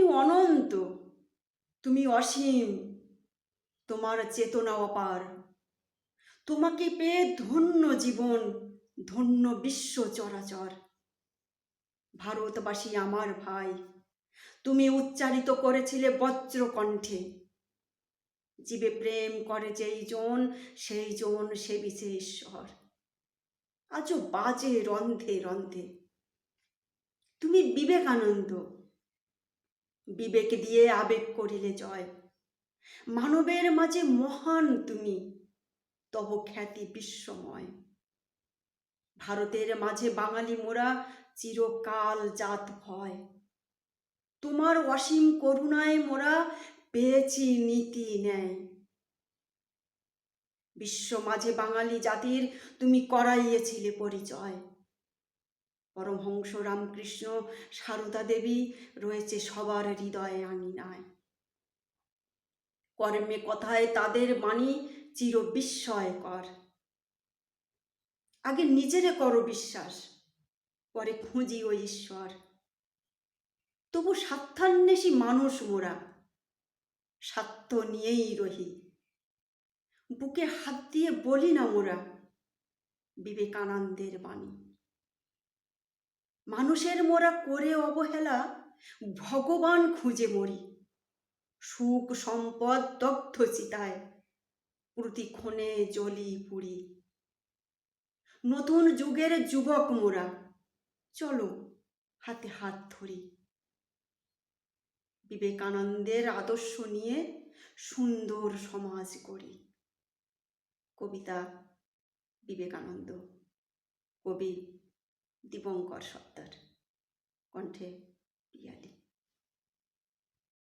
তুমি অনন্ত, তুমি অসীম, তোমার চেতনা অপার। তোমাকে পেয়ে ধন্য জীবন, ধন্য বিশ্ব চরাচর। ভারতবাসী আমার ভাই, তুমি উচ্চারিত করেছিলে বজ্র কণ্ঠে, জীবে প্রেম করে যেই জন, সেই জন সেবিছে ঈশ্বর। আজও বাজে রন্ধে রন্ধে। তুমি বিবেকানন্দ, বিবেক দিয়ে আবেগ করিলে জয়। মানবের মাঝে মহান তুমি, তব খ্যাতি বিশ্বময়। ভারতের মাঝে বাঙালি মোরা, চিরকাল জাত ভয়। তোমার অসীম করুণায় মোরা পেয়েছি নীতি ন্যায়। বিশ্ব মাঝে বাঙালি জাতির তুমি করাইয়েছিলে পরিচয়। পরমহংস রামকৃষ্ণ, সারদা দেবী রয়েছে সবার হৃদয়ে আঙিনায়। কর্মে কথায় তাদের বাণী চির বিস্ময়কর। আগে নিজেরে করো বিশ্বাস, পরে খুঁজি ও ঈশ্বর। তবু স্বার্থান্বেষী মানুষ মোরা, স্বার্থ নিয়েই রহি। বুকে হাত দিয়ে বলি না মোরা বিবেকানন্দের বাণী। মানুষের মোরা করে অবহেলা, ভগবান খুঁজে মরি। সুখ সম্পদ দগ্ধ চিতায়, প্রতিক্ষণে জ্বলি পুড়ি। নতুন যুগের যুবক মোরা, চলো হাতে হাত ধরি। বিবেকানন্দের আদর্শ নিয়ে সুন্দর সমাজ গড়ি। কবিতা বিবেকানন্দ, কবি দীপঙ্কর সর্দার, কণ্ঠে পিয়ালি।